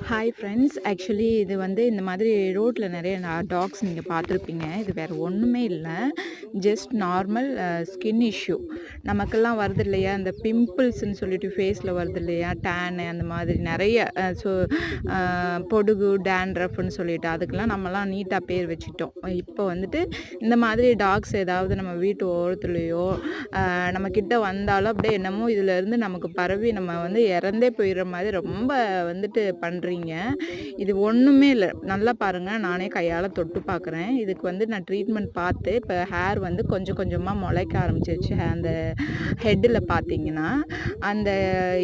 Hi friends. Actually இது வந்து இந்த மாதிரி ரோட்ல நெறைய டாக்ஸ் நீங்க பார்த்துருப்பீங்க. இது வேற ஒண்ணுமே இல்ல. Just normal skin issue. நமக்கெல்லாம் வருது இல்லையா? இந்த பிம்பிள்ஸ்ன்னு சொல்லிட்டு ஃபேஸ்ல வருது இல்லையா? டேனு அந்த மாதிரி நெறைய அ பொடுகு, டேண்ட்ரஃப்ன்னு சொல்லிட்டு அதுக்கெல்லாம் நம்மலாம் நீட்டா பேர் வச்சுட்டோம். இப்போ வந்துட்டு இந்த மாதிரி டாக்ஸ் ஏதாவது நம்ம வீட்டு ஓரத்துலயோ, நம்ம கிட்ட வந்தாலும் அப்படியே என்னமோ இதுலேருந்து நமக்கு பரவி நம்ம வந்து இறந்தே போயிடுற மாதிரி ரொம்ப வந்துட்டு பண்றீங்க. இது ஒண்ணுமே இல்ல. நல்லா பாருங்க. நானே கையால தொட்டு பார்க்குறேன். இதுக்கு வந்து நான் ட்ரீட்மெண்ட் பார்த்து இப்ப ஹேர் வந்து கொஞ்சம் கொஞ்சமா முளைக்க ஆரம்பிச்சிருச்சு. அந்த ஹெட்டுல பார்த்தீங்கன்னா, அந்த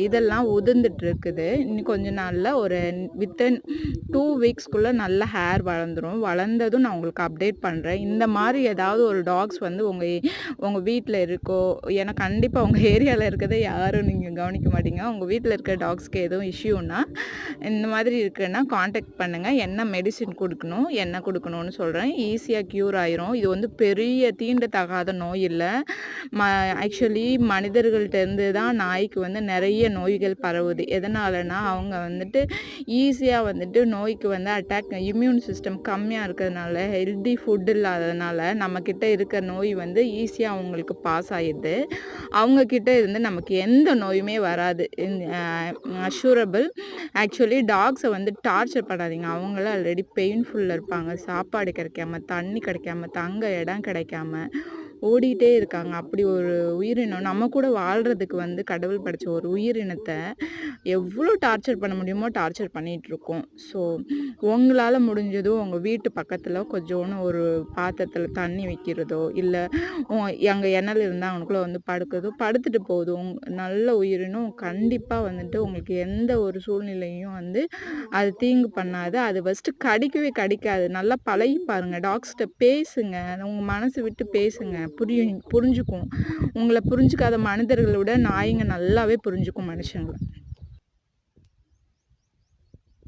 இதெல்லாம் உதிர்ந்துட்டு இருக்குது. இன்னும் கொஞ்ச நாள்ல ஒரு வித்தின் 2 வீக்ஸ்க்குள்ள நல்ல ஹேர் வளர்ந்துரும். வளர்ந்ததும் நான் உங்களுக்கு அப்டேட் பண்றேன். இந்த மாரி ஏதாவது ஒரு டாக்ஸ் வந்து உங்க வீட்ல இருக்கோ, ஏன்னா கண்டிப்பா உங்க ஏரியால இருக்கத யாரும் நீங்க கவனிக்க மாட்டீங்க. உங்க வீட்ல இருக்க டாக்ஸ்க்கு எதுவும் இஷ்யூன்னா, இந்த மாதிரி இருக்குன்னா கான்டாக்ட் பண்ணுங்க. என்ன மெடிசின் குடுக்கணும், என்ன குடுக்கணும்னு சொல்றேன். ஈஸியா க்யூர் ஆயிரும். இது வந்து பெரிய தீண்டத்தகாத நோய் இல்ல. ம ஆக்சுவலி மனிதர்கள்ட்ட இருந்து தான் நாய்க்கு வந்து நெறைய நோய்கள் பரவுது. எதனாலன்னா, அவங்க வந்துட்டு ஈஸியா வந்துட்டு நோய்க்கு வந்து இம்யூன் சிஸ்டம் கம்மியா இருக்கிறதுனால, ஹெல்தி ஃபுட் இல்லாததுனால, நம்மகிட்ட இருக்க நோய் வந்து ஈஸியா அவங்களுக்கு பாஸ் ஆயிடுது. அவங்க கிட்ட இருந்து நமக்கு எந்த நோயுமே வராது. அஷ்யூரபிள். ஆக்சுவலி டாக்ஸ வந்து டார்ச்சர் பண்ணாதீங்க. அவங்களே ஆல்ரெடி பெயின்ஃபுல்ல இருப்பாங்க. சாப்பாடு கிடைக்காம, தண்ணி கிடைக்காம, தங்க இடம் கிடைக்காம ஓடிட்டே இருக்காங்க. அப்படி ஒரு உயிரினம் நம்ம கூட வாழ்றதுக்கு வந்து கடவுள் படைச்ச ஒரு உயிரினத்த எவ்வளோ டார்ச்சர் பண்ண முடியுமோ டார்ச்சர் பண்ணிட்டுருக்கோம். ஸோ உங்களால முடிஞ்சதும் உங்க வீட்டு பக்கத்துல கொஞ்சோன்னு ஒரு பாத்திரத்துல தண்ணி வைக்கிறதோ, இல்ல அங்க இணல் இருந்தா அங்கனக்குள்ள வந்து படுக்கிறதோ, படுத்துட்டு போகுது. நல்ல உயிரினம் கண்டிப்பா வந்துட்டு உங்களுக்கு எந்த ஒரு சூழ்நிலையும் வந்து அது தீங்கு பண்ணாது. அது ஃபர்ஸ்ட்டு கடிக்கவே கடிக்காது. நல்லா பழகி பாருங்க. டாக்ஸ்ட்ட பேசுங்க. உங்க மனசு விட்டு பேசுங்க. புரிஞ்சுக்கும். உங்கள புரிஞ்சுக்காத மனிதர்கள விட நாய்ங்க நல்லாவே புரிஞ்சுக்கும் மனுஷங்கள.